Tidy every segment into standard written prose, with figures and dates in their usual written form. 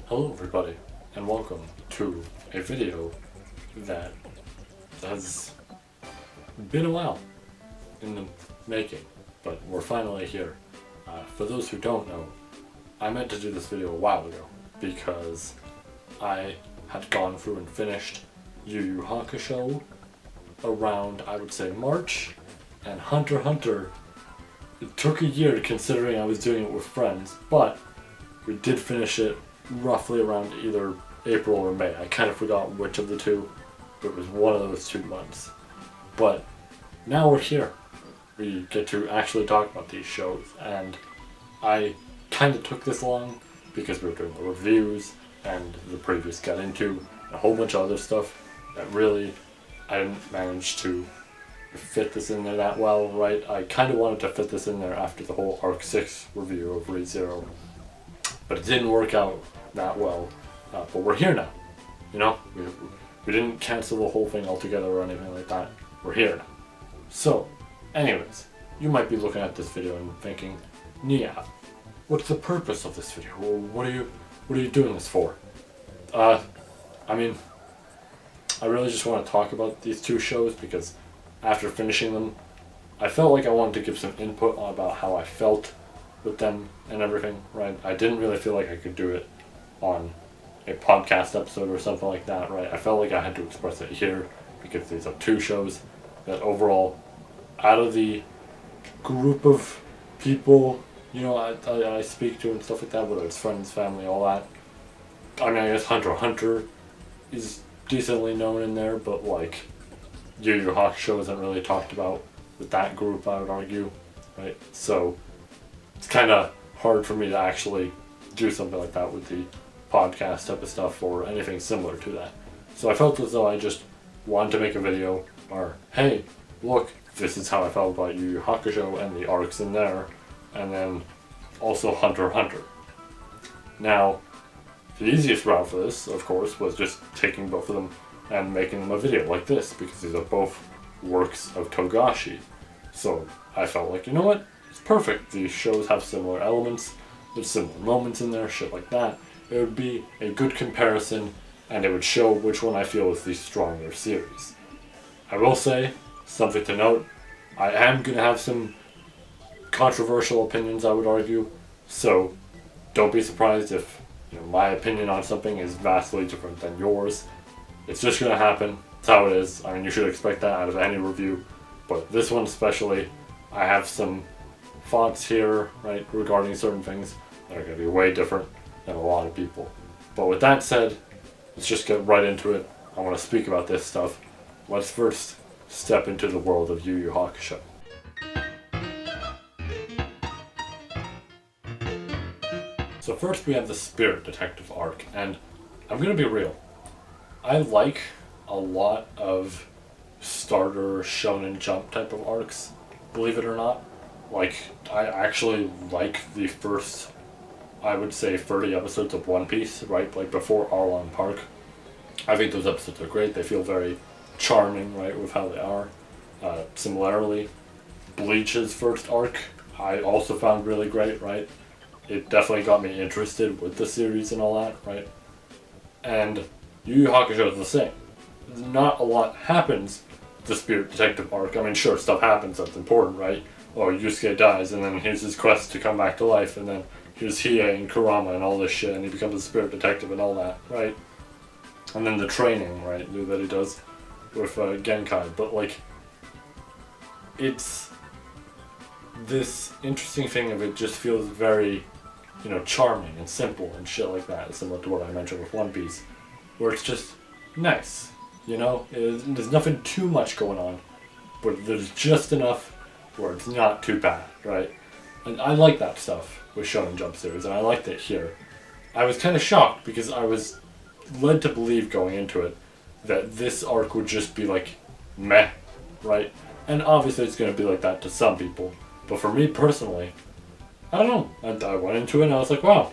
Hello everybody, and welcome to a video that has been a while in the making, but we're finally here. For those who don't know, I meant to do this video a while ago because I had gone through and finished YuYu Hakusho around, I would say, March, and Hunter x Hunter, it took a year considering I was doing it with friends, but we did finish it roughly around either April or May. I kind of forgot which of the two, but it was one of those 2 months. But now we're here. We get to actually talk about these shows, and I kind of took this long because we were doing the reviews and the previews got into a whole bunch of other stuff that really I didn't manage to fit this in there that well, right? I kind of wanted to fit this in there after the whole Arc 6 review of Re:Zero, but it didn't work out that well. But we're here now, you know? We didn't cancel the whole thing altogether or anything like that. We're here now. So, anyways, you might be looking at this video and thinking, Nia, what's the purpose of this video? What are you doing this for? I mean, I really just want to talk about these two shows because after finishing them, I felt like I wanted to give some input about how I felt with them and everything, right? I didn't really feel like I could do it on a podcast episode or something like that, right? I felt like I had to express it here because these are two shows that overall, out of the group of people, you know, I speak to and stuff like that, whether it's friends, family, all that. I mean, I guess Hunter x Hunter is decently known in there, but like YuYu Hakusho isn't really talked about with that group, I would argue, right? So it's kind of hard for me to actually do something like that with the podcast type of stuff or anything similar to that. So I felt as though I just wanted to make a video or, hey, look, this is how I felt about YuYu Hakusho and the arcs in there, and then also Hunter x Hunter. Now, the easiest route for this, of course, was just taking both of them and making them a video like this, because these are both works of Togashi. So I felt like, you know what, it's perfect. These shows have similar elements, there's similar moments in there, shit like that. It would be a good comparison, and it would show which one I feel is the stronger series. I will say, something to note, I am going to have some controversial opinions, I would argue, so don't be surprised if, you know, my opinion on something is vastly different than yours. It's just going to happen. It's how it is. I mean, you should expect that out of any review, but this one especially, I have some thoughts here, right, regarding certain things that are going to be way different than a lot of people. But with that said, let's just get right into it. I want to speak about this stuff. Let's first step into the world of YuYu Hakusho. So first we have the Spirit Detective arc, and I'm going to be real. I like a lot of starter Shonen Jump type of arcs, believe it or not. Like, I actually like the first, I would say, 30 episodes of One Piece, right? Like before Arlong Park. I think those episodes are great. They feel very charming, right, with how they are. Similarly, Bleach's first arc, I also found really great, right? It definitely got me interested with the series and all that, right? And YuYu Hakusho is the same. Not a lot happens with the Spirit Detective arc. I mean, sure, stuff happens that's important, right? Oh, Yusuke dies, and then here's his quest to come back to life, and then here's Hiei and Kurama and all this shit, and he becomes a Spirit Detective and all that, right? And then the training, right, that he does with Genkai. But, like, it's this interesting thing of it just feels very, you know, charming and simple and shit like that, similar to what I mentioned with One Piece, where it's just nice, you know? There's nothing too much going on, but there's just enough where it's not too bad, right? And I like that stuff with Shonen Jump series, and I liked it here. I was kind of shocked because I was led to believe going into it that this arc would just be like, meh, right? And obviously it's going to be like that to some people, but for me personally, I don't know. I went into it and I was like, wow,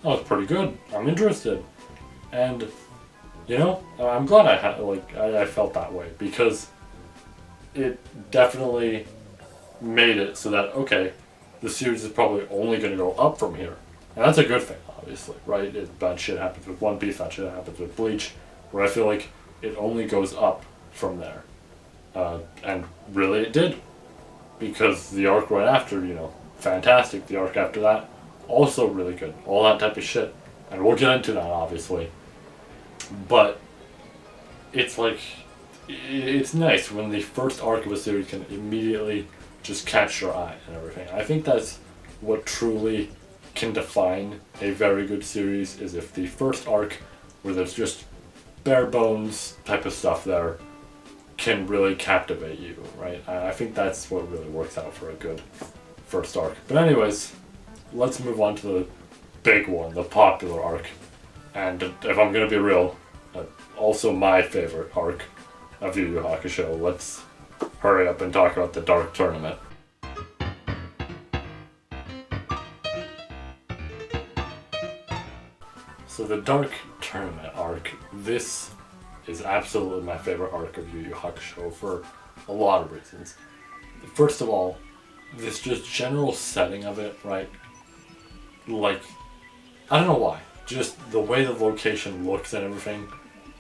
that was pretty good. I'm interested. And, you know, I'm glad I felt that way, because it definitely made it so that, okay, the series is probably only going to go up from here. And that's a good thing, obviously, right? Bad shit happens with One Piece, bad shit happens with Bleach, where I feel like it only goes up from there. And really it did. Because the arc right after, fantastic. The arc after that, also really good. All that type of shit. And we'll get into that, obviously. But it's like, it's nice when the first arc of a series can immediately just catch your eye and everything. I think that's what truly can define a very good series, is if the first arc, where there's just bare bones type of stuff there, can really captivate you, right? I think that's what really works out for a good first arc. But anyways, let's move on to the big one, the popular arc. And if I'm gonna be real, also my favorite arc of Yu Yu Hakusho. Let's hurry up and talk about the Dark Tournament. So the Dark Tournament arc, this is absolutely my favorite arc of Yu Yu Hakusho for a lot of reasons. First of all, this just general setting of it, right? Like, I don't know why, just the way the location looks and everything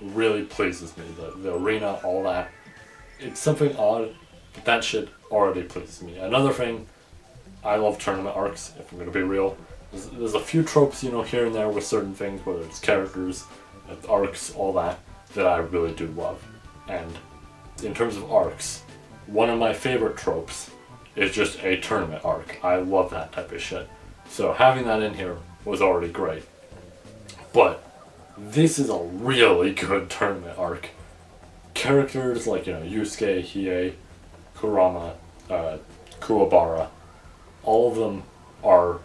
really pleases me. The arena, all that. It's something odd, but that shit already pleases me. Another thing, I love tournament arcs, if I'm gonna be real. There's a few tropes, here and there with certain things, whether it's characters, arcs, all that I really do love. And in terms of arcs, one of my favorite tropes is just a tournament arc. I love that type of shit. So having that in here was already great. But this is a really good tournament arc. Characters like, Yusuke, Hiei, Kurama, Kuwabara, all of them are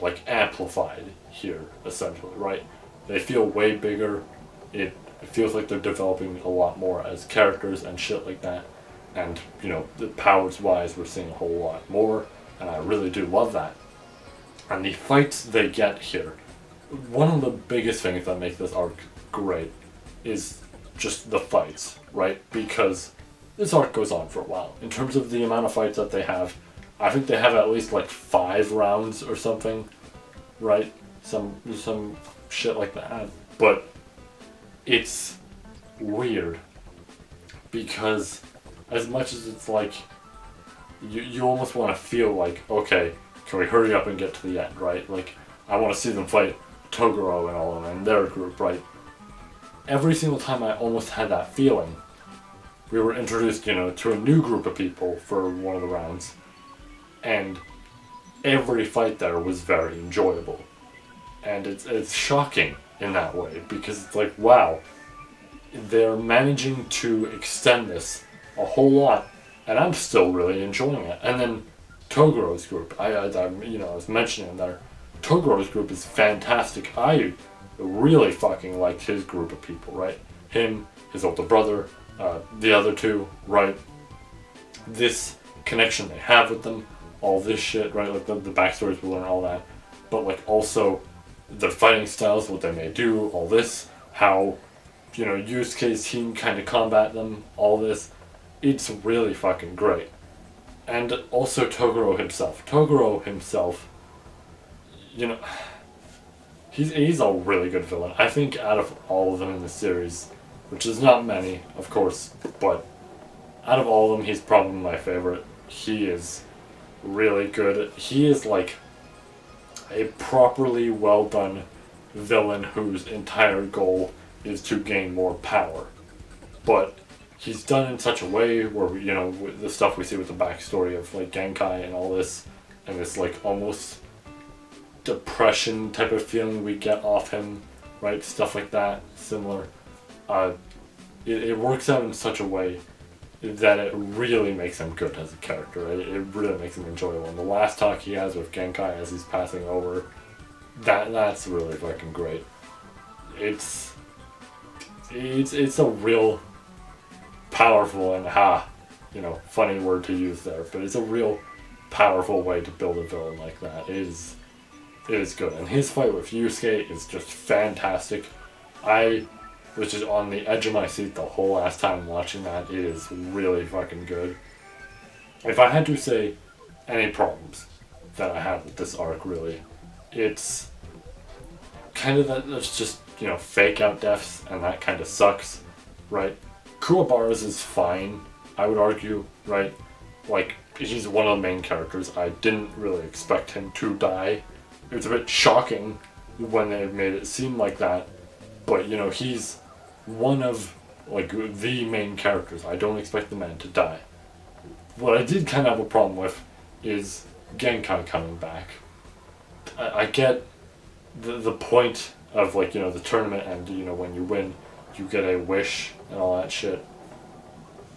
like amplified here, essentially, right? They feel way bigger. It feels like they're developing a lot more as characters and shit like that. And, the powers wise, we're seeing a whole lot more, and I really do love that. And the fights they get here, one of the biggest things that make this arc great is just the fights, right? Because this arc goes on for a while. In terms of the amount of fights that they have, I think they have at least like 5 rounds or something, right? Some shit like that. But it's weird because as much as it's like you almost want to feel like, okay, can we hurry up and get to the end, right? Like, I want to see them fight Toguro and all of them and their group, right? Every single time I almost had that feeling, we were introduced, to a new group of people for one of the rounds, and every fight there was very enjoyable. And it's shocking in that way, because it's like, wow, they're managing to extend this a whole lot, and I'm still really enjoying it. And then Toguro's group, I was mentioning there, Toguro's group is fantastic. I really fucking liked his group of people, right? Him, his older brother, the other two, right? This connection they have with them, all this shit, right? Like the backstories we learn, all that. But like also their fighting styles, what they may do, all this, how, Yusuke's team kind of combat them, all this. It's really fucking great. And also Toguro himself. Toguro himself, he's a really good villain. I think out of all of them in the series, which is not many, of course, but out of all of them, he's probably my favorite. He is really good. He is like a properly well done villain whose entire goal is to gain more power. But he's done in such a way where, with the stuff we see with the backstory of like Genkai and all this, and this like almost depression type of feeling we get off him, right? Stuff like that, similar. It works out in such a way that it really makes him good as a character. It really makes him enjoyable. And the last talk he has with Genkai as he's passing over, that's really fucking great. It's a real powerful and funny word to use there, but it's a real powerful way to build a villain like that. It is good. And his fight with Yusuke is just fantastic. I was just on the edge of my seat the whole last time watching that. It is really fucking good. If I had to say any problems that I had with this arc, really, it's kind of that's just, you know, fake out deaths, and that kind of sucks, right? Kuwabara's is fine, I would argue, right? Like, he's one of the main characters. I didn't really expect him to die. It was a bit shocking when they made it seem like that, but, you know, he's one of, like, the main characters. I don't expect the man to die. What I did kind of have a problem with is Genkai coming back. I get the point of, like, you know, the tournament, and, you know, when you win, you get a wish and all that shit.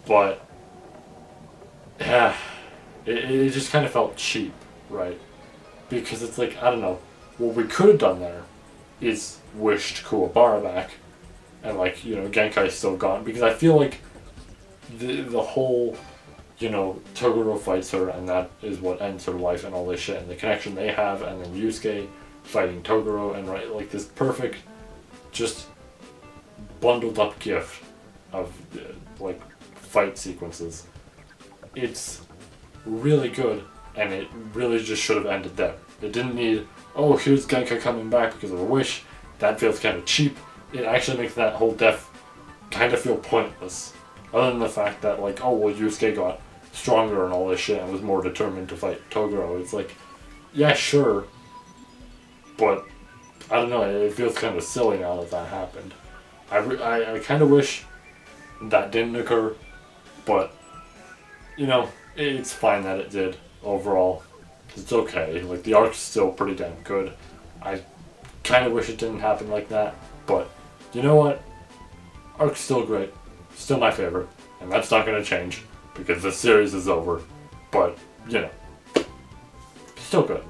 But, yeah, it just kind of felt cheap, right? Because it's like, I don't know, what we could have done there is wished Kuwabara back, and, like, you know, Genkai's still gone, because I feel like the whole, you know, Toguro fights her, and that is what ends her life and all this shit, and the connection they have, and then Yusuke fighting Toguro, and, right, like, this perfect, just bundled up gift of, like, fight sequences. It's really good, and it really just should have ended there. It didn't need, oh, here's Genkai coming back because of a wish. That feels kind of cheap. It actually makes that whole death kind of feel pointless. Other than the fact that, like, oh, well, Yusuke got stronger and all this shit and was more determined to fight Toguro. It's like, yeah, sure, but I don't know, it feels kind of silly now that that happened. I kind of wish that didn't occur, but, you know, it's fine that it did overall. It's okay. Like, the arc's still pretty damn good. I kind of wish it didn't happen like that, but you know what? Arc's still great. Still my favorite, and that's not going to change because the series is over. But, you know, still good.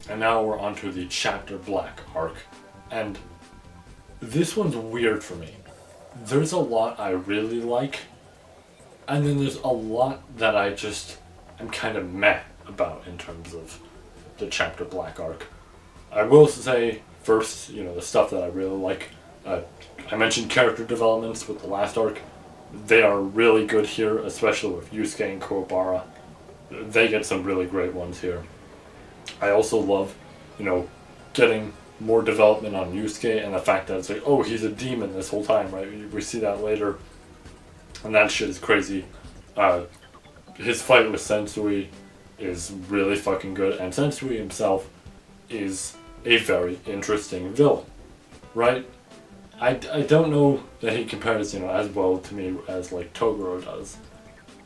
And now we're onto the Chapter Black arc, and this one's weird for me. There's a lot I really like, and then there's a lot that I just am kind of meh about in terms of the Chapter Black arc. I will say first, you know, the stuff that I really like. I mentioned character developments with the last arc. They are really good here, especially with Yusuke and Kuwabara. They get some really great ones here. I also love, you know, getting more development on Yusuke and the fact that it's like, oh, he's a demon this whole time, right? We see that later, and that shit is crazy. His fight with Sensui is really fucking good, and Sensui himself is a very interesting villain, right? I don't know that he compares, you know, as well to me as, like, Toguro does,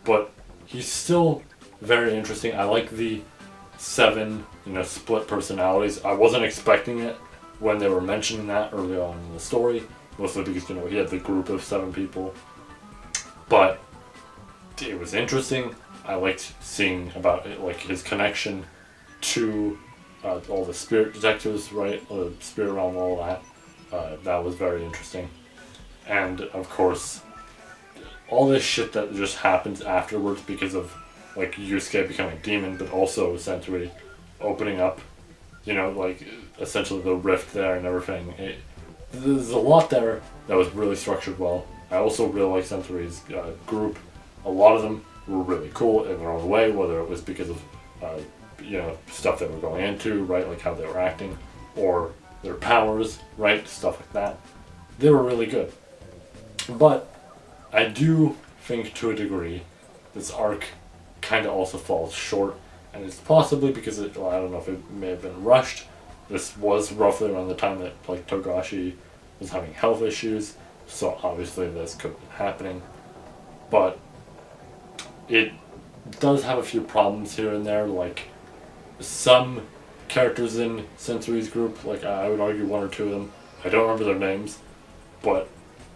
but he's still very interesting. I like the 7, you know, split personalities. I wasn't expecting it when they were mentioning that early on in the story, mostly because, you know, he had the group of 7 people, but it was interesting. I liked seeing about it, like, his connection to all the spirit detectives, right, the spirit realm, all that. That was very interesting. And of course, all this shit that just happens afterwards because of, like, Yusuke becoming a demon, but also Sensui opening up, you know, like, essentially the rift there and everything. There's a lot there that was really structured well. I also really like Sensui's group. A lot of them were really cool in their own way, whether it was because of, you know, stuff they were going into, right, like how they were acting, or their powers, right, stuff like that. They were really good. But I do think, to a degree, this arc kind of also falls short, and it's possibly because I don't know if it may have been rushed. This was roughly around the time that, like, Togashi was having health issues, so obviously this could have been happening. But it does have a few problems here and there, like some characters in Sensui's group, like, I would argue 1 or 2 of them, I don't remember their names, but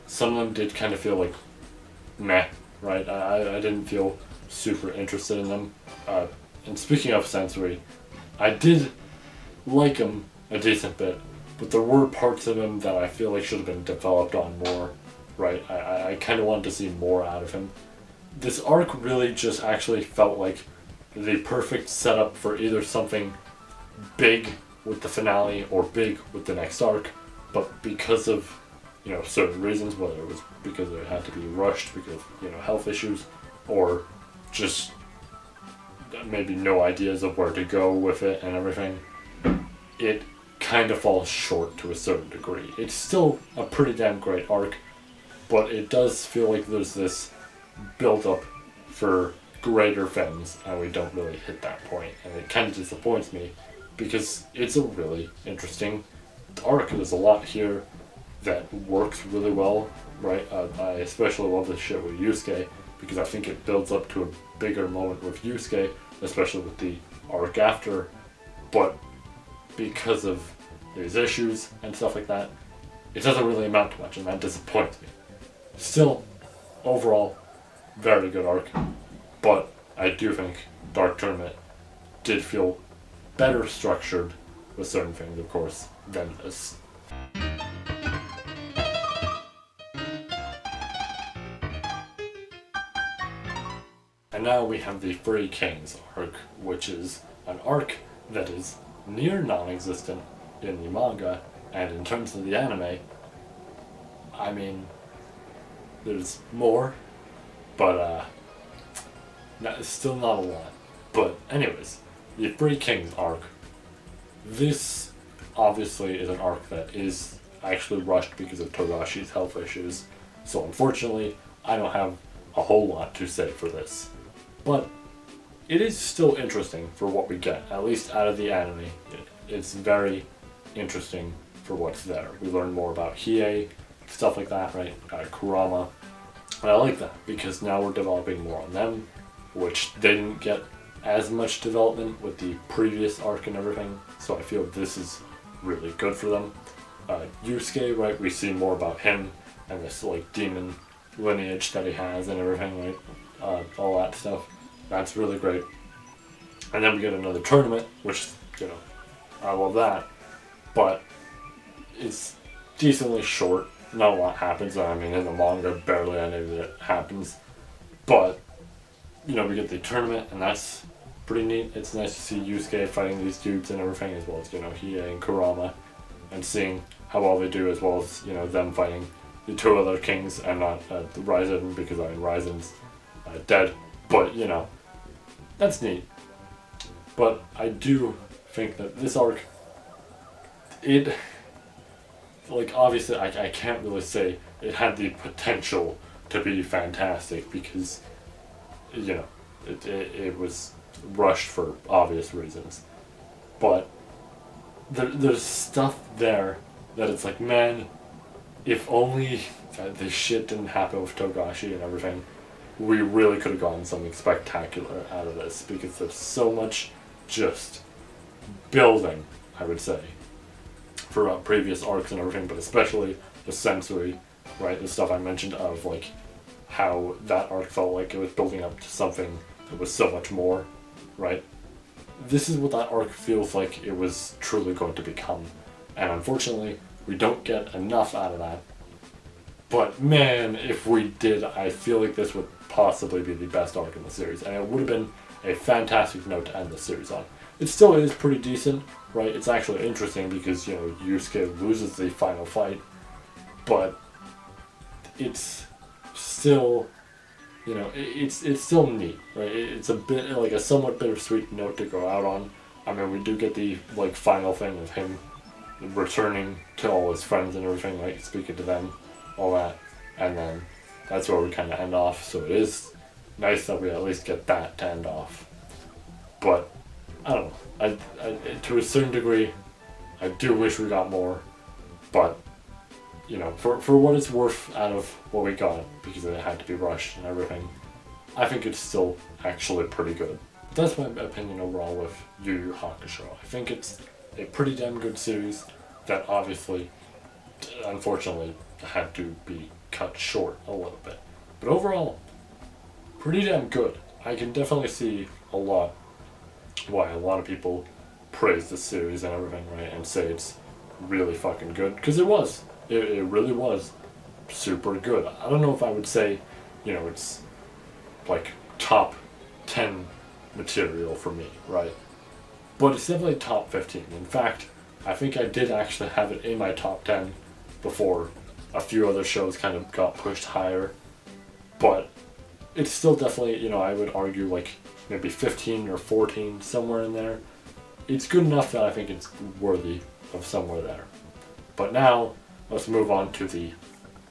some of them did kind of feel like meh, right? I didn't feel super interested in them. And speaking of Sensui, I did like him a decent bit, but there were parts of him that I feel like should have been developed on more, right? I kind of wanted to see more out of him. This arc really just actually felt like the perfect setup for either something big with the finale or big with the next arc, but because of, you know, certain reasons, whether it was because it had to be rushed because of, you know, health issues, or just maybe no ideas of where to go with it and everything, it kind of falls short to a certain degree. It's still a pretty damn great arc, but it does feel like there's this build up for greater things, and we don't really hit that point, and it kind of disappoints me because it's a really interesting arc. There's a lot here that works really well, right? I especially love this shit with Yusuke because I think it builds up to a bigger moment with Yusuke, especially with the arc after, but because of these issues and stuff like that, it doesn't really amount to much, and that disappoints me. Still, overall, very good arc, but I do think Dark Tournament did feel better structured with certain things, of course, than this. And now we have the Three Kings arc, which is an arc that is near non-existent in the manga, and in terms of the anime, I mean, there's more, but still not a lot. But anyways, the Three Kings arc, this obviously is an arc that is actually rushed because of Togashi's health issues, so unfortunately I don't have a whole lot to say for this. But it is still interesting for what we get, at least out of the anime. It's very interesting for what's there. We learn more about Hiei, stuff like that, right? Kurama. And I like that because now we're developing more on them, which they didn't get as much development with the previous arc and everything, so I feel this is really good for them. Yusuke, right, we see more about him and this like demon lineage that he has and everything, right? All that stuff. That's really great. And then we get another tournament, which, you know, I love that, but it's decently short. Not a lot happens. I mean, in the manga, barely any of it happens. But, you know, we get the tournament, and that's pretty neat. It's nice to see Yusuke fighting these dudes and everything, as well as, you know, Hiei and Kurama, and seeing how well they do, as well as, you know, them fighting the two other kings, and not the Ryzen, because, I mean, Ryzen's dead. But, you know, that's neat. But I do think that this arc, like, obviously, I can't really say it had the potential to be fantastic because, you know, it was rushed for obvious reasons. But there's stuff there that it's like, man, if only this shit didn't happen with Togashi and everything, we really could have gotten something spectacular out of this, because there's so much just building, I would say, for previous arcs and everything, but especially the sensory, right? The stuff I mentioned of like how that arc felt like it was building up to something that was so much more, right? This is what that arc feels like it was truly going to become, and unfortunately we don't get enough out of that. But man, if we did, I feel like this would possibly be the best arc in the series, and it would have been a fantastic note to end the series on. It still is pretty decent, right? It's actually interesting because, you know, Yusuke loses the final fight, but it's still, you know, it's still neat, right? It's a bit like a somewhat bittersweet note to go out on. I mean, we do get the like final thing of him returning to all his friends and everything, like speaking to them, all that, and then that's where we kind of end off. So it is nice that we at least get that to end off. But I don't know. I to a certain degree, I do wish we got more. But you know, for what it's worth out of what we got, because it had to be rushed and everything, I think it's still actually pretty good. But that's my opinion overall with YuYu Hakusho. I think it's a pretty damn good series that obviously, unfortunately, had to be cut short a little bit. But overall, pretty damn good. I can definitely see a lot why a lot of people praise this series and everything, right, and say it's really fucking good, because it was. It really was super good. I don't know if I would say, you know, it's like top 10 material for me, right? But it's definitely top 15. In fact, I think I did actually have it in my top 10 before a few other shows kind of got pushed higher. But it's still definitely, you know, I would argue like maybe 15 or 14, somewhere in there. It's good enough that I think it's worthy of somewhere there. But now, let's move on to the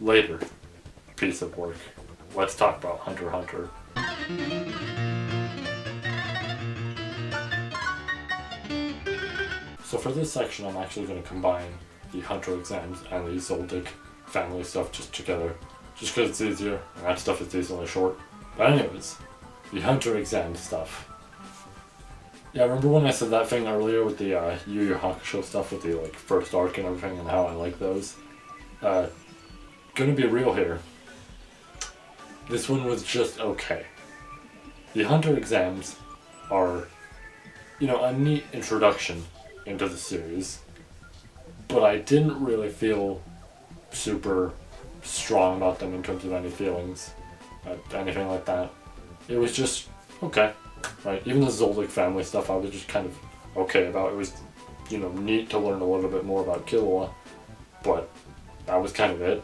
later piece of work. Let's talk about Hunter x Hunter. So for this section, I'm actually going to combine the Hunter exams and the Zoldyck family stuff just together, just because it's easier, and that stuff is decently short. But anyways, the Hunter exam stuff. Yeah, remember when I said that thing earlier with the YuYu Hakusho stuff with the like first arc and everything and how I like those? Gonna be real here. This one was just okay. The Hunter exams are, you know, a neat introduction into the series, but I didn't really feel super strong about them in terms of any feelings, anything like that. It was just okay. Right, even the Zoldyck family stuff I was just kind of okay about. It was, you know, neat to learn a little bit more about Killua, but that was kind of it.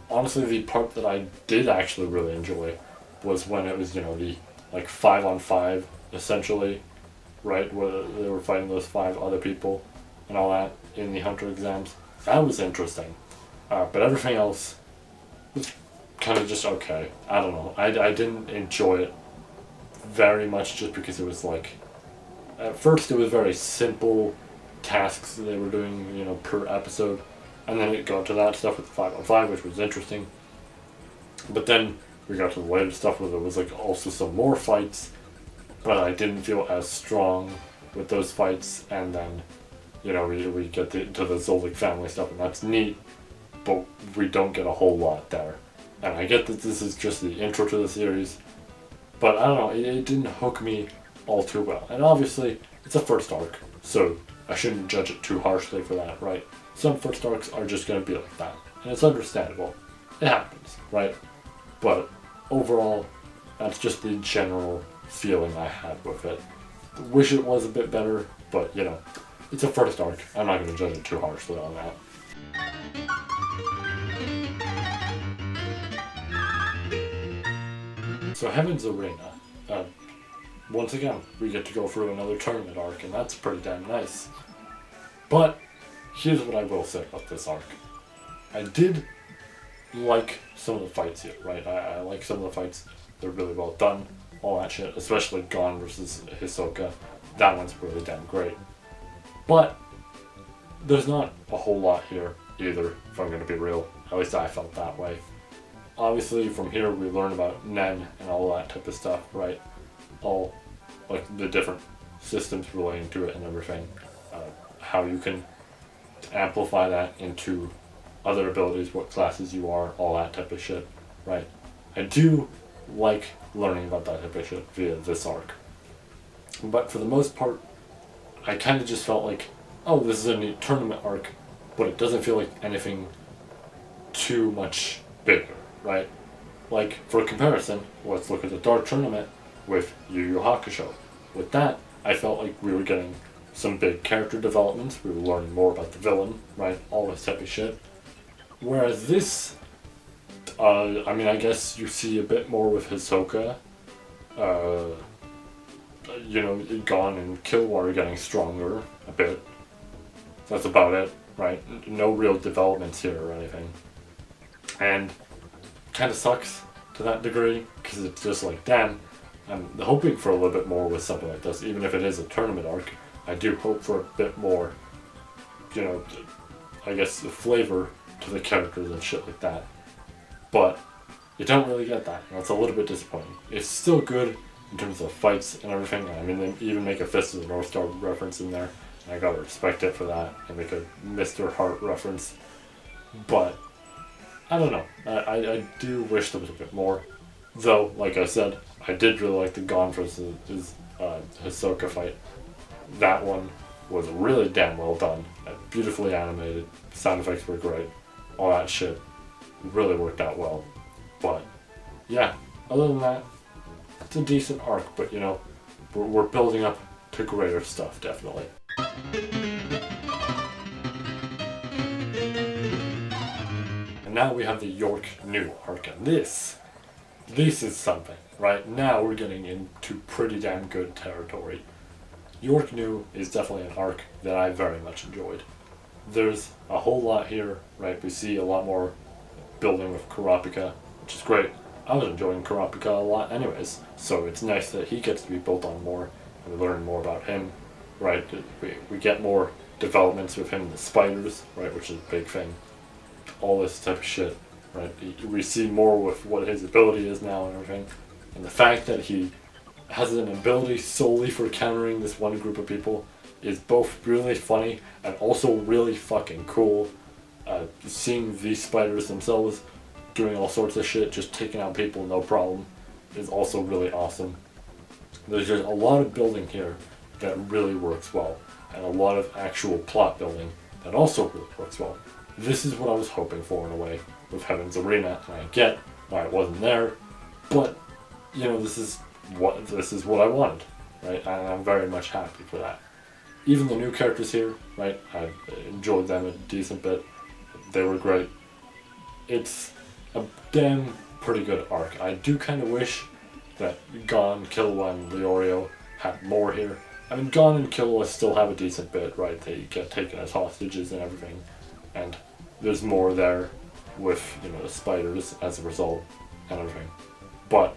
Honestly, the part that I did actually really enjoy was when it was, you know, the like 5-on-5 essentially, right, where they were fighting those 5 other people and all that in the Hunter exams. That was interesting, but everything else was kind of just okay. I don't know. I didn't enjoy it very much just because it was like, at first it was very simple tasks that they were doing, you know, per episode, and then it got to that stuff with the 5-on-5, which was interesting. But then we got to the later stuff where there was like also some more fights, but I didn't feel as strong with those fights. And then, you know, we get to the Zoldyck family stuff, and that's neat, but we don't get a whole lot there. And I get that this is just the intro to the series, but I don't know, it didn't hook me all too well. And obviously, it's a first arc, so I shouldn't judge it too harshly for that, right? Some first arcs are just going to be like that, and it's understandable. It happens, right? But overall, that's just the general feeling I had with it. Wish it was a bit better, but, you know, it's a first arc. I'm not going to judge it too harshly on that. So Heaven's Arena, once again, we get to go through another tournament arc, and that's pretty damn nice. But here's what I will say about this arc. I did like some of the fights here, right? I like some of the fights. They're really well done, all that shit, especially Gon versus Hisoka. That one's really damn great. But there's not a whole lot here either, if I'm going to be real. At least I felt that way. Obviously, from here we learn about Nen and all that type of stuff, right? All, like, the different systems relating to it and everything. How you can amplify that into other abilities, what classes you are, all that type of shit, right? I do like learning about that type of shit via this arc. But for the most part, I kind of just felt like, oh, this is a neat tournament arc, but it doesn't feel like anything too much bigger. Right? Like, for comparison, let's look at the Dark Tournament with YuYu Hakusho. With that, I felt like we were getting some big character developments, we were learning more about the villain, right? All this type of shit. Whereas this, I mean, I guess you see a bit more with Hisoka, you know, Gon and Killua are getting stronger a bit. That's about it, right? No real developments here or anything. And kind of sucks to that degree, because it's just like, damn, I'm hoping for a little bit more with something like this. Even if it is a tournament arc, I do hope for a bit more, you know, I guess, the flavor to the characters and shit like that. But you don't really get that, and that's a little bit disappointing. It's still good in terms of fights and everything. I mean, they even make a Fist of the North Star reference in there, and I gotta respect it for that, and make a Mr. Hart reference. But I don't know. I do wish there was a bit more. Though, like I said, I did really like the Gon versus Hisoka fight. That one was really damn well done. Beautifully animated. Sound effects were great. All that shit really worked out well. But, yeah, other than that, it's a decent arc. But, you know, we're building up to greater stuff, definitely. And now we have the York New arc, and this this is something, right? Now we're getting into pretty damn good territory. York New is definitely an arc that I very much enjoyed. There's a whole lot here, right? We see a lot more building with Kurapika, which is great. I was enjoying Kurapika a lot anyways, so it's nice that he gets to be built on more, and we learn more about him, right? We get more developments with him and the spiders, right, which is a big thing. All this type of shit, right? We see more with what his ability is now and everything. And the fact that he has an ability solely for countering this one group of people is both really funny and also really fucking cool. Seeing these spiders themselves doing all sorts of shit, just taking out people no problem, is also really awesome. There's just a lot of building here that really works well, and a lot of actual plot building that also really works well. This is what I was hoping for in a way with Heaven's Arena, and I get why it wasn't there, but you know, this is what I wanted, right? And I'm very much happy for that. Even the new characters here, right? I enjoyed them a decent bit. They were great. It's a damn pretty good arc. I do kind of wish that Gon, Killua, and Leorio had more here. I mean, Gon and Killua still have a decent bit, right? They get taken as hostages and everything, and there's more there with, you know, the spiders as a result and everything. But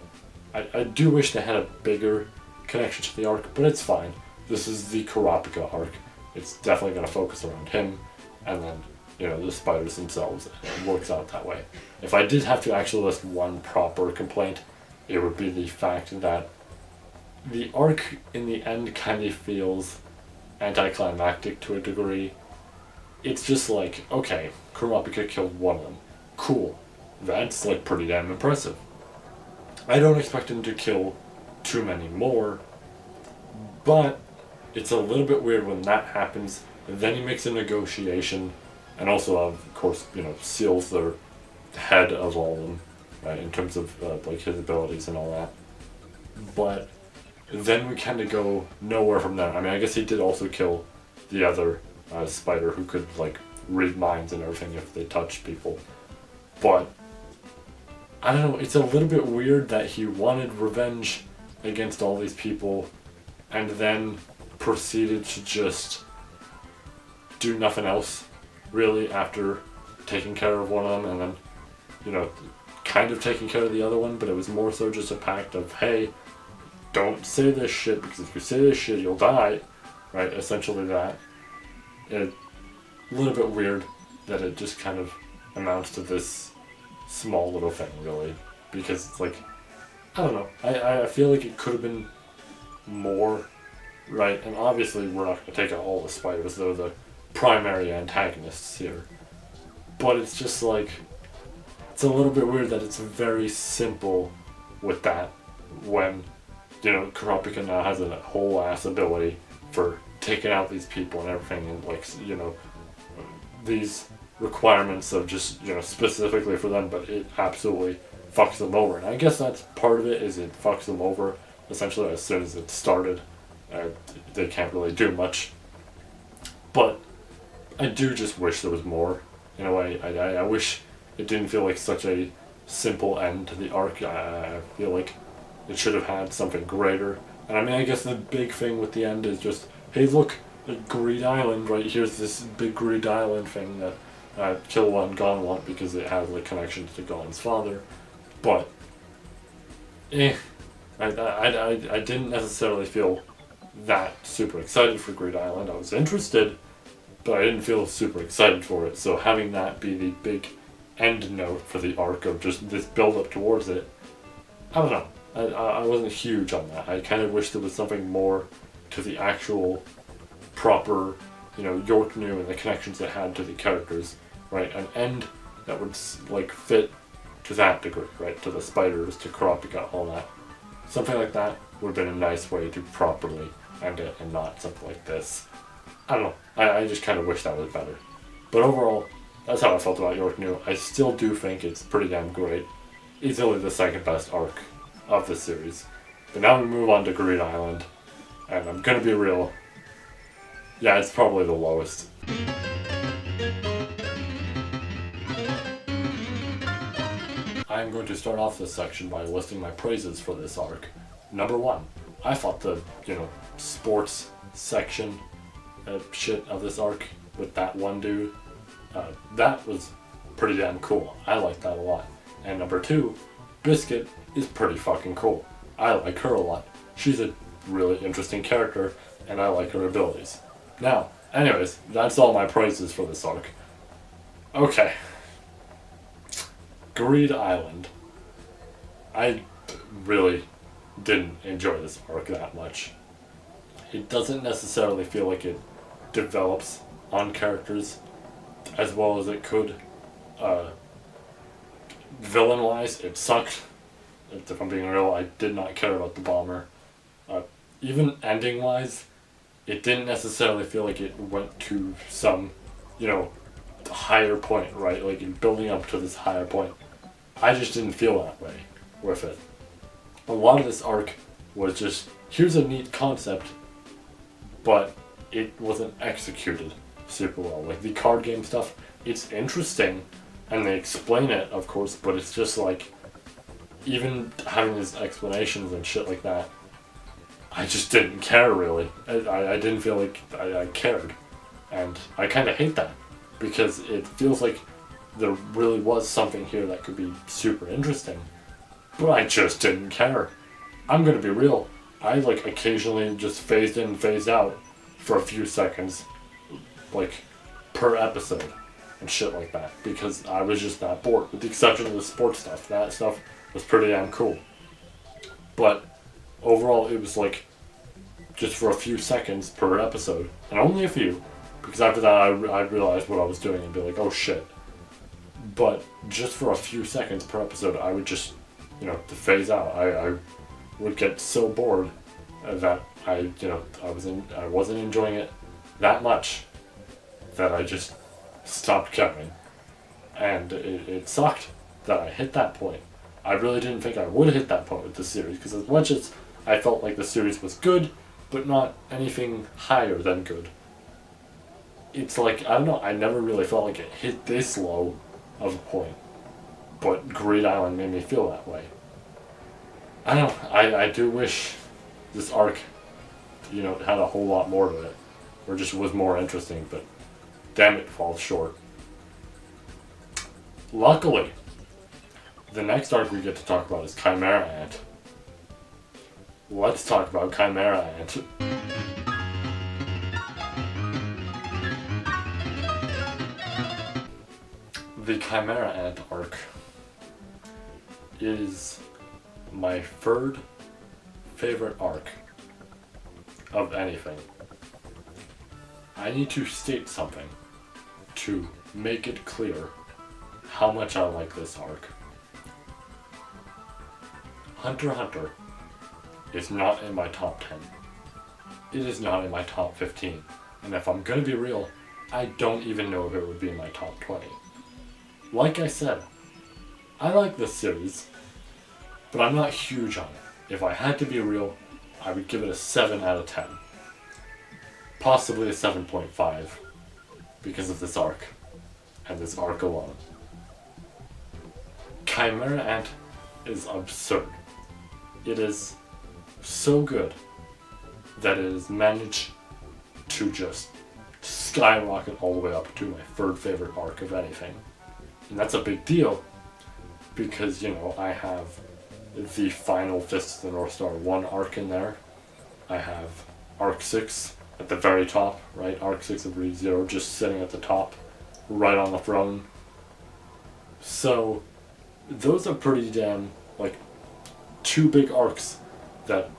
I do wish they had a bigger connection to the arc, but it's fine. This is the Kurapika arc. It's definitely going to focus around him, and then, you know, the spiders themselves. It works out that way. If I did have to actually list one proper complaint, it would be the fact that the arc in the end kind of feels anticlimactic to a degree. It's just like, okay, Kurapika killed one of them. Cool. That's like pretty damn impressive. I don't expect him to kill too many more, but it's a little bit weird when that happens, and then he makes a negotiation, and also, of course, you know, seals the head of all of them, right, in terms of, like, his abilities and all that. But then we kind of go nowhere from there. I mean, I guess he did also kill the other spider who could, like, read minds and everything if they touched people. But I don't know, it's a little bit weird that he wanted revenge against all these people and then proceeded to just do nothing else, really, after taking care of one of them and then, you know, kind of taking care of the other one, but it was more so just a pact of, hey, don't say this shit, because if you say this shit, you'll die, right? Essentially that. It's a little bit weird that it just kind of amounts to this small little thing, really, because it's like, I don't know, I feel like it could have been more, right? And obviously we're not going to take out all the spiders, they're the primary antagonists here, but it's just like, it's a little bit weird that it's very simple with that, when, you know, Kurapika now has a whole ass ability for taking out these people and everything, and, like, you know, these requirements of just, you know, specifically for them, but it absolutely fucks them over. And I guess that's part of it, is it fucks them over essentially as soon as it started. They can't really do much. But I do just wish there was more, in a way. I wish it didn't feel like such a simple end to the arc. I feel like it should have had something greater. And I mean, I guess the big thing with the end is just, hey, look, Greed Island, right? Here's this big Greed Island thing that Killua and Gon want because it has, like, connections to Gon's father. But I didn't necessarily feel that super excited for Greed Island. I was interested, but I didn't feel super excited for it. So having that be the big end note for the arc of just this build up towards it, I don't know. I wasn't huge on that. I kind of wish there was something more to the actual proper, you know, York New and the connections it had to the characters, right? An end that would, like, fit to that degree, right? To the spiders, to Kurapika, all that. Something like that would have been a nice way to properly end it, and not something like this. I don't know. I just kind of wish that was better. But overall, that's how I felt about York New. I still do think it's pretty damn great. Easily the second best arc of the series. But now we move on to Greed Island, and I'm gonna be real. Yeah, it's probably the lowest. I'm going to start off this section by listing my praises for this arc. Number 1, I thought the, sports section shit of this arc with that one dude, that was pretty damn cool. I liked that a lot. And number 2, Biscuit is pretty fucking cool. I like her a lot. She's a really interesting character, and I like her abilities. Now, anyways, that's all my praises for this arc. Okay. Greed Island. I really didn't enjoy this arc that much. It doesn't necessarily feel like it develops on characters as well as it could. Villain-wise, it sucked. If I'm being real, I did not care about the bomber. Even ending-wise, it didn't necessarily feel like it went to some, higher point, right? Like, in building up to this higher point. I just didn't feel that way with it. A lot of this arc was just, here's a neat concept, but it wasn't executed super well. Like, the card game stuff, it's interesting, and they explain it, of course, but it's just like, even having these explanations and shit like that, I just didn't care, really. I didn't feel like I cared. And I kind of hate that, because it feels like there really was something here that could be super interesting, but I just didn't care. I'm gonna be real. I occasionally just phased in and phased out for a few seconds, per episode and shit like that, because I was just that bored, with the exception of the sports stuff. That stuff was pretty damn cool. But overall, it was just for a few seconds per episode, and only a few, because after that I realized what I was doing and be like, oh shit. But just for a few seconds per episode, I would just, to phase out. I would get so bored that I wasn't enjoying it that much that I just stopped caring. And it sucked that I hit that point. I really didn't think I would hit that point with the series, because as much as I felt like the series was good, but not anything higher than good, it's I don't know, I never really felt like it hit this low of a point, but Greed Island made me feel that way. I don't know, I do wish this arc, had a whole lot more to it, or just was more interesting, but damn, it falls short. Luckily, the next arc we get to talk about is Chimera Ant. Let's talk about Chimera Ant. The Chimera Ant arc is my third favorite arc of anything. I need to state something to make it clear how much I like this arc. Hunter x Hunter is not in my top 10. It is not in my top 15. And if I'm gonna be real, I don't even know if it would be in my top 20. Like I said, I like this series, but I'm not huge on it. If I had to be real, I would give it a 7 out of 10. Possibly a 7.5, because of this arc, and this arc alone. Chimera Ant is absurd. It is so good that it has managed to just skyrocket all the way up to my third favorite arc of anything. And that's a big deal, because, I have the final Fist of the North Star 1 arc in there. I have Arc 6 at the very top, right? Arc 6 of ReZero just sitting at the top, right on the throne. So, those are pretty damn, 2 big arcs that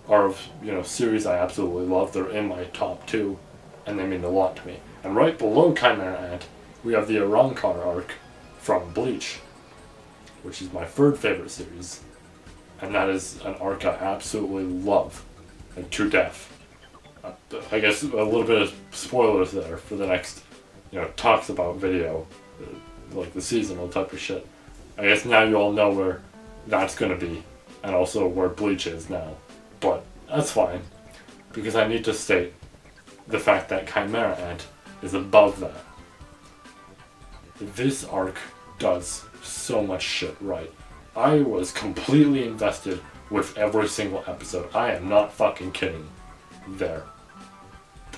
are of, series I absolutely love. They're in my top 2, and they mean a lot to me. And right below Chimera Ant, we have the Arrancar arc from Bleach, which is my third favorite series, and that is an arc I absolutely love, and to death. I guess a little bit of spoilers there for the next, talks about video, the seasonal type of shit. I guess now you all know where that's gonna be, and also where Bleach is now, but that's fine, because I need to state the fact that Chimera Ant is above that. This arc does so much shit right. I was completely invested with every single episode. I am not fucking kidding there.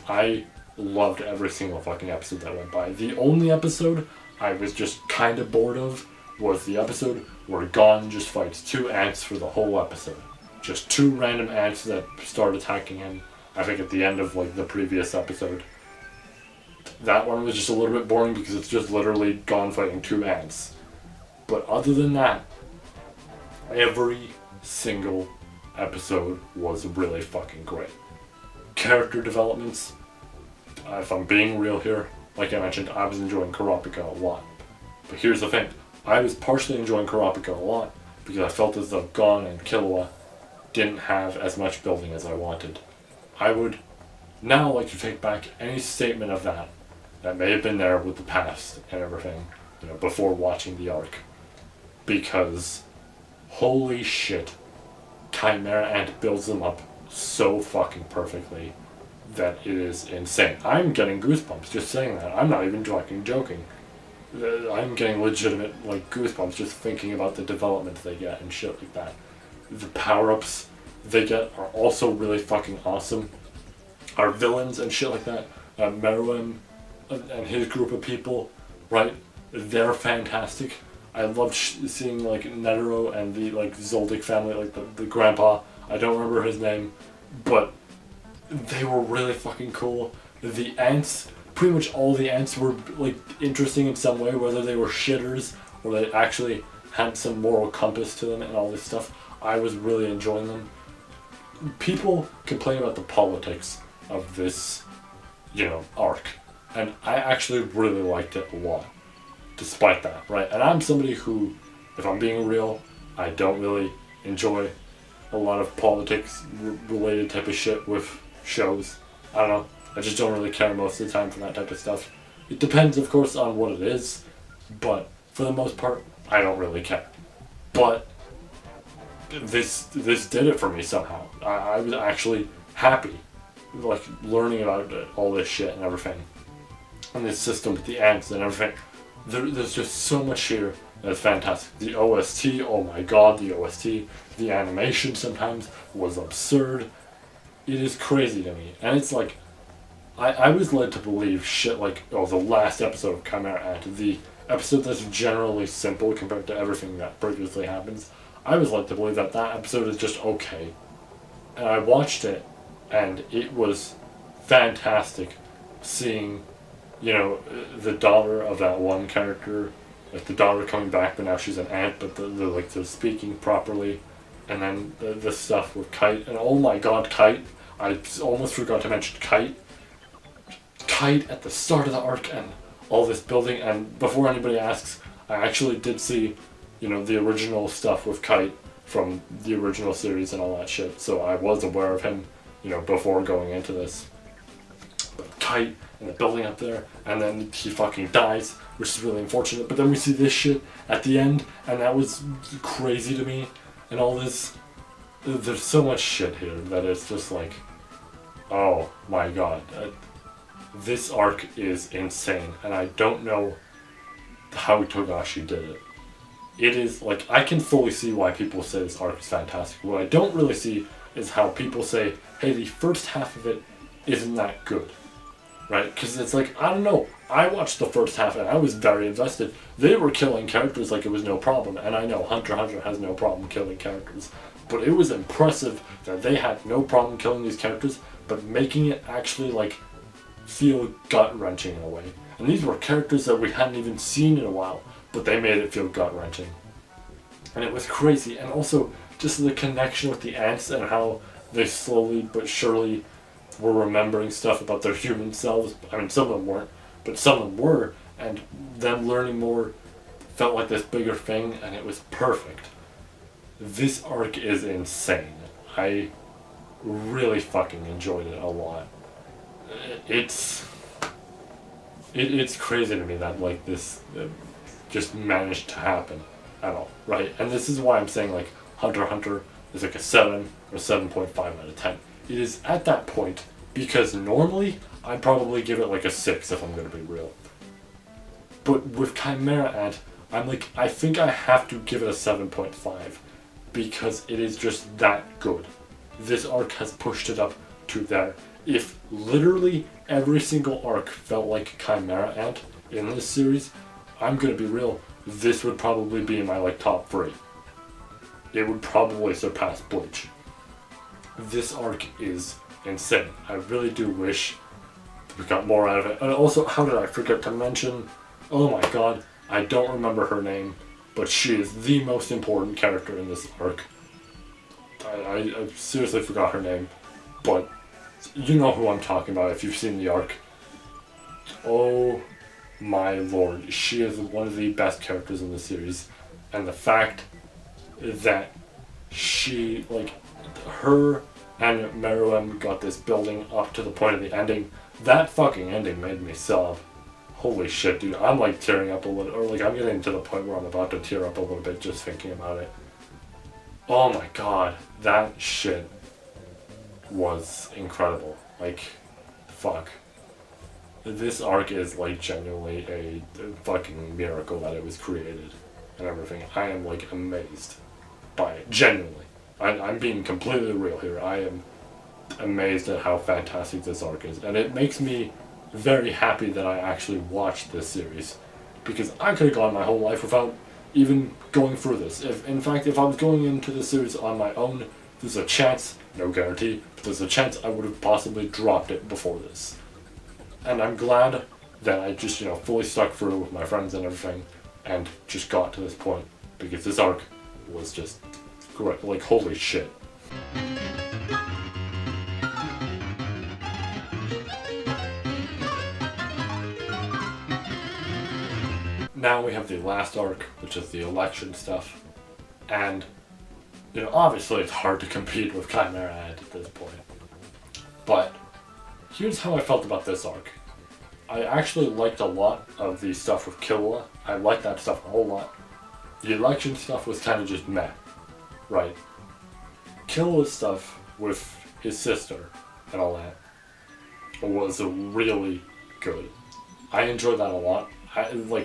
I loved every single fucking episode that went by. The only episode I was just kind of bored of was the episode where Gon just fights 2 ants for the whole episode. Just 2 random ants that start attacking him, I think at the end of like the previous episode. That one was just a little bit boring because it's just literally Gon fighting 2 ants. But other than that, every single episode was really fucking great. Character developments, if I'm being real here, like I mentioned, I was enjoying Kurapika a lot. But here's the thing, I was partially enjoying Kurapika a lot because I felt as though Gon and Killua didn't have as much building as I wanted. I would now like to take back any statement of that may have been there with the past and everything, before watching the arc. Because, holy shit, Chimera Ant builds them up so fucking perfectly that it is insane. I'm getting goosebumps just saying that. I'm not even fucking joking. I'm getting legitimate goosebumps just thinking about the development they get and shit like that. The power-ups they get are also really fucking awesome. Our villains and shit like that, Meruem and his group of people, right? They're fantastic. I loved seeing Netero and the Zoldyck family, the grandpa. I don't remember his name, but they were really fucking cool. The ants, pretty much all the ants were interesting in some way, whether they were shitters or they actually had some moral compass to them and all this stuff. I was really enjoying them. People complain about the politics of this, arc, and I actually really liked it a lot, despite that, right? And I'm somebody who, if I'm being real, I don't really enjoy a lot of politics related type of shit with shows. I don't know, I just don't really care most of the time for that type of stuff. It depends, of course, on what it is, but for the most part, I don't really care. But this did it for me somehow. I was actually happy, learning about all this shit and everything. And this system with the ants and everything. There's just so much here that's fantastic. The OST, oh my god, the OST. The animation sometimes was absurd. It is crazy to me. And it's I was led to believe shit the last episode of Chimera Ant, the episode that's generally simple compared to everything that previously happens. I was led to believe that episode is just okay. And I watched it, and it was fantastic seeing, the daughter of that one character, the daughter coming back, but now she's an ant, but they're speaking properly, and then the stuff with Kite, and oh my god, Kite, I almost forgot to mention Kite at the start of the arc, and all this building, and before anybody asks, I actually did see, the original stuff with Kite from the original series and all that shit, so I was aware of him, before going into this. But Kite and the building up there, and then he fucking dies, which is really unfortunate, but then we see this shit at the end, and that was crazy to me, and all this. There's so much shit here that it's just oh my god. This arc is insane, and I don't know how Togashi did it. It is, I can fully see why people say this arc is fantastic. What I don't really see is how people say, hey, the first half of it isn't that good. Right? Because it's I don't know. I watched the first half and I was very invested. They were killing characters like it was no problem. And I know Hunter x Hunter has no problem killing characters. But it was impressive that they had no problem killing these characters, but making it actually, feel gut-wrenching in a way. And these were characters that we hadn't even seen in a while, but they made it feel gut-wrenching. And it was crazy. And also, just the connection with the ants and how they slowly but surely were remembering stuff about their human selves. I mean, some of them weren't, but some of them were, and them learning more felt like this bigger thing, and it was perfect. This arc is insane. I really fucking enjoyed it a lot. It's crazy to me that this just managed to happen at all, right? And this is why I'm saying Hunter x Hunter is a 7 or 7.5 out of 10. It is at that point because normally I'd probably give it a 6 if I'm going to be real. But with Chimera Ant, I think I have to give it a 7.5 because it is just that good. This arc has pushed it up to there. If literally every single arc felt like Chimera Ant in this series, I'm gonna be real, this would probably be in my like top 3. It would probably surpass Bleach. This arc is insane. I really do wish we got more out of it. And also, how did I forget to mention? Oh my god, I don't remember her name, but she is the most important character in this arc. I seriously forgot her name, but you know who I'm talking about if you've seen the arc. Oh my lord, she is one of the best characters in the series, and the fact that she, like, her and Meruem got this building up to the point of the ending, that fucking ending made me sob. Holy shit, dude, I'm like tearing up a little, or like I'm getting to the point where I'm about to tear up a little bit just thinking about it. Oh my god, that shit was incredible. Like, fuck. This arc is like genuinely a fucking miracle that it was created and everything. I am like amazed by it, genuinely. I'm being completely real here. I am amazed at how fantastic this arc is, and it makes me very happy that I actually watched this series, because I could have gone my whole life without even going through this. In fact, if I was going into this series on my own, there's a chance, no guarantee, but there's a chance I would have possibly dropped it before this. And I'm glad that I just, fully stuck through with my friends and everything, and just got to this point, because this arc was just great. Like, holy shit. Now we have the last arc, which is the election stuff, and obviously it's hard to compete with Chimera Ant at this point. But here's how I felt about this arc. I actually liked a lot of the stuff with Killua. I liked that stuff a whole lot. The election stuff was kind of just meh, right? Killua's stuff with his sister and all that was really good. I enjoyed that a lot.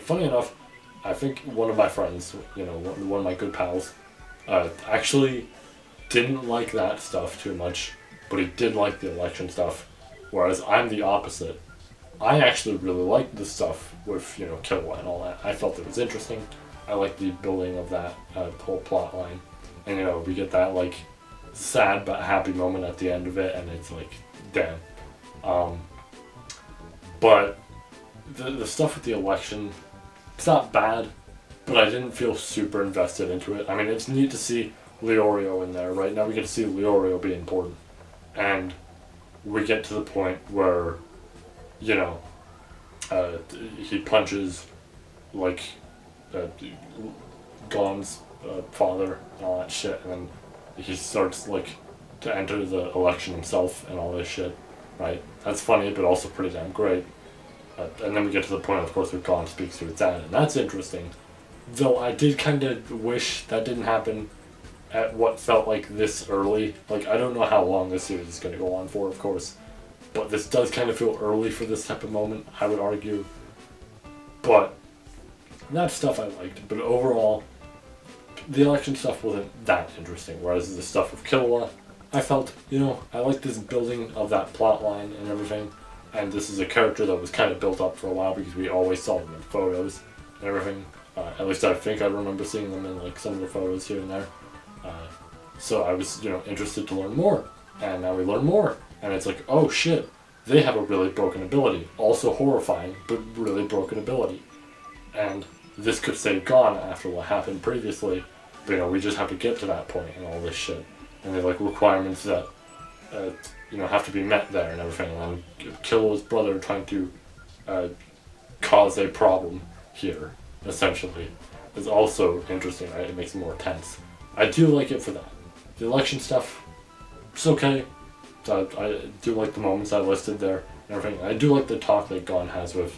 Funny enough, I think one of my friends, one of my good pals, actually didn't like that stuff too much, but he did like the election stuff, whereas I'm the opposite. I actually really liked the stuff with, Killua and all that. I felt it was interesting. I liked the building of that whole plot line. And, we get that, sad but happy moment at the end of it, and it's like, damn. But the stuff with the election, it's not bad, but I didn't feel super invested into it. I mean, it's neat to see Leorio in there, right? Now we get to see Leorio be important. And we get to the point where, he punches, Gon's father and all that shit, and then he starts, to enter the election himself and all this shit, right? That's funny, but also pretty damn great. And then we get to the point, of course, where Gon speaks to his dad, and that's interesting. Though I did kind of wish that didn't happen at what felt like this early. I don't know how long this series is going to go on for, of course, but this does kind of feel early for this type of moment, I would argue. But that stuff I liked, but overall, the election stuff wasn't that interesting, whereas the stuff with Killua, I felt, I liked this building of that plot line and everything. And this is a character that was kind of built up for a while because we always saw them in photos and everything. At least I think I remember seeing them in some of the photos here and there. So I was, interested to learn more. And now we learn more. And it's like, oh shit, they have a really broken ability. Also horrifying, but really broken ability. And this could save Gon after what happened previously. But we just have to get to that point and all this shit. And they're requirements that have to be met there and everything, and Killua's brother trying to cause a problem here, essentially, is also interesting, right? It makes it more tense. I do like it for that. The election stuff, it's okay. I do like the moments I listed there and everything. I do like the talk that Gon has with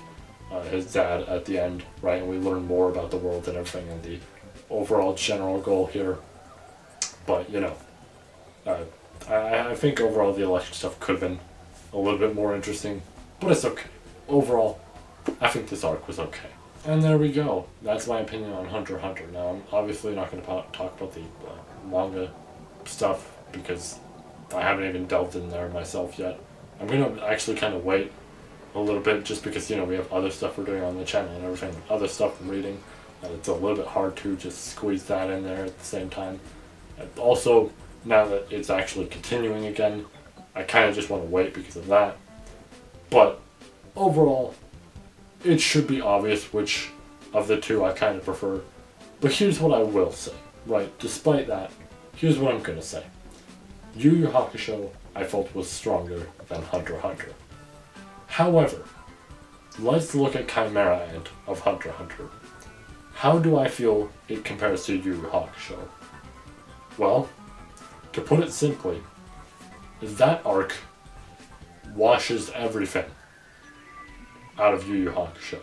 his dad at the end, right? And we learn more about the world and everything and the overall general goal here. But, I think overall the election stuff could have been a little bit more interesting, but it's okay. Overall, I think this arc was okay. And there we go. That's my opinion on Hunter x Hunter. Now, I'm obviously not going to talk about the manga stuff because I haven't even delved in there myself yet. I'm going to actually kind of wait a little bit just because, you know, we have other stuff we're doing on the channel and everything, other stuff I'm reading. And it's a little bit hard to just squeeze that in there at the same time. And also, now that it's actually continuing again, I kind of just want to wait because of that. But overall, it should be obvious which of the two I kind of prefer. But here's what I will say, right? Despite that, here's what I'm going to say. YuYu Hakusho, I felt, was stronger than Hunter x Hunter. However, let's look at Chimera Ant of Hunter x Hunter. How do I feel it compares to YuYu Hakusho? Well, to put it simply, that arc washes everything out of YuYu Hakusho.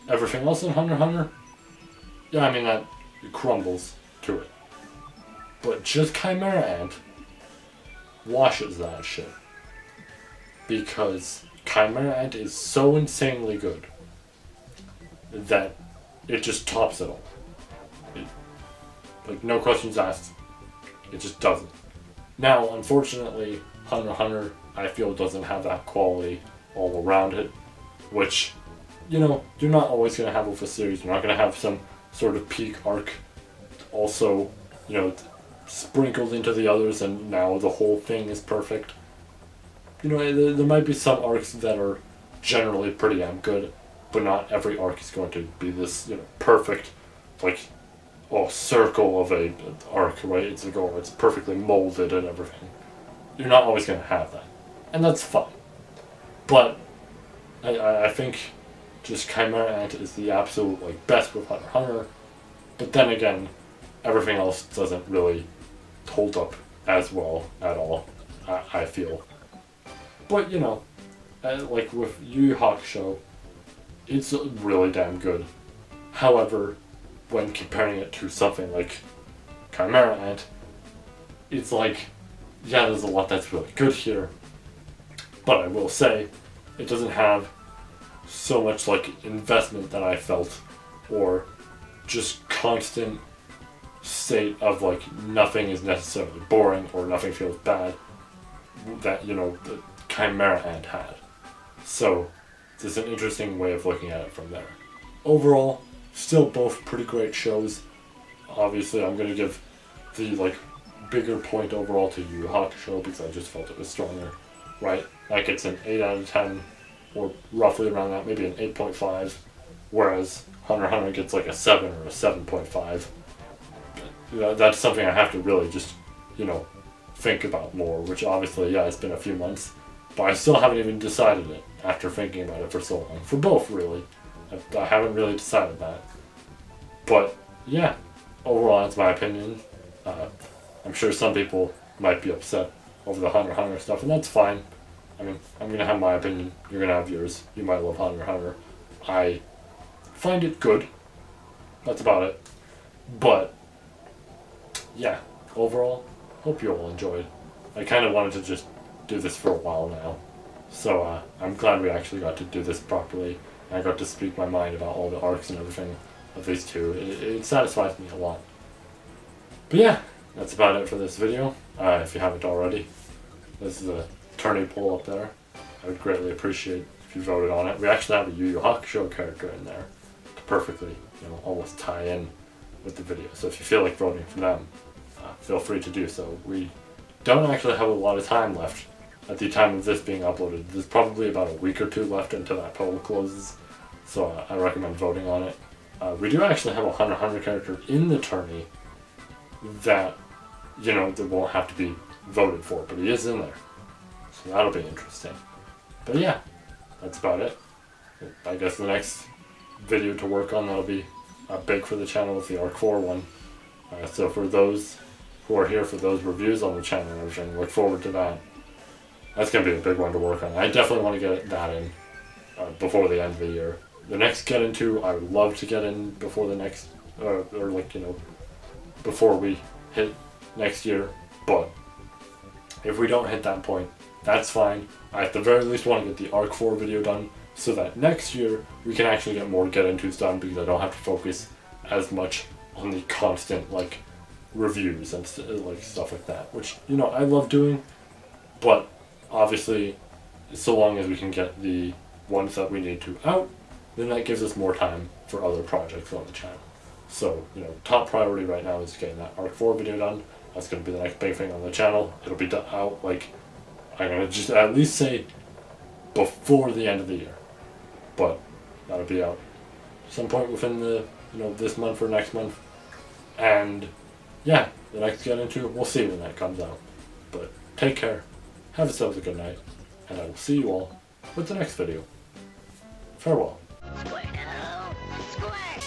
Everything else in Hunter x Hunter? Yeah, I mean, that crumbles to it. But just Chimera Ant washes that shit. Because Chimera Ant is so insanely good that it just tops it all. Like, no questions asked. It just doesn't. Now, unfortunately, Hunter x Hunter, I feel, doesn't have that quality all around it. Which, you know, you're not always going to have with a series. You're not going to have some sort of peak arc also, you know, sprinkled into the others and now the whole thing is perfect. You know, there might be some arcs that are generally pretty damn good, but not every arc is going to be this, you know, perfect, like, circle of a arc, right? It's like, it's perfectly molded and everything. You're not always going to have that. And that's fine. But I think just Chimera Ant is the absolute, like, best with Hunter x Hunter. But then again, everything else doesn't really hold up as well at all, I feel. But, you know, like with YuYu Hakusho, it's really damn good. However, when comparing it to something like Chimera Ant, it's like, yeah, there's a lot that's really good here. But I will say, it doesn't have so much, like, investment that I felt, or just constant state of, like, nothing is necessarily boring or nothing feels bad that, you know, the Chimera Ant had. So, it's an interesting way of looking at it from there. Overall, still both pretty great shows. Obviously, I'm going to give the, like, bigger point overall to YuYu Hakusho because I just felt it was stronger, right? That gets an 8 out of 10, or roughly around that, maybe an 8.5, whereas Hunter x Hunter gets like a 7 or a 7.5. That's something I have to really just, you know, think about more, which obviously, yeah, it's been a few months, but I still haven't even decided it after thinking about it for so long. For both, really. I haven't really decided that. But, yeah, overall, that's my opinion. I'm sure some people might be upset over the Hunter x Hunter stuff, and that's fine. I mean, I'm going to have my opinion, you're going to have yours. You might love Hunter x Hunter. I find it good. That's about it. But, yeah, overall, hope you all enjoyed. I kind of wanted to just do this for a while now. So, I'm glad we actually got to do this properly. I got to speak my mind about all the arcs and everything of these two. It satisfies me a lot. But yeah, that's about it for this video. If you haven't already, this is a tourney poll up there. I would greatly appreciate if you voted on it. We actually have a YuYu Hakusho character in there to perfectly, you know, almost tie in with the video. So if you feel like voting for them, feel free to do so. We don't actually have a lot of time left at the time of this being uploaded. There's probably about a week or two left until that poll closes, so I recommend voting on it. We do actually have a Hunter x Hunter character in the tourney that, you know, that won't have to be voted for, but he is in there. So that'll be interesting. But yeah, that's about it. I guess the next video to work on, that'll be big for the channel, with the Arc 4 one. So for those who are here for those reviews on the channel and everything, look forward to that. That's going to be a big one to work on. I definitely want to get that in before the end of the year. The next Get Into, I would love to get in before the next, or like, you know, before we hit next year. But if we don't hit that point, that's fine. I at the very least want to get the Arc 4 video done so that next year we can actually get more Get Into's done, because I don't have to focus as much on the constant like reviews and like stuff like that, which, you know, I love doing, but obviously so long as we can get the ones that we need to out, then that gives us more time for other projects on the channel. So, you know, top priority right now is getting that Arc 4 video done. That's going to be the next big thing on the channel. It'll be out, like, I'm going to just at least say before the end of the year. But that'll be out some point within the, you know, this month or next month. And yeah, the next Get Into, we'll see when that comes out. But take care, have yourselves a good night, and I will see you all with the next video. Farewell. Square.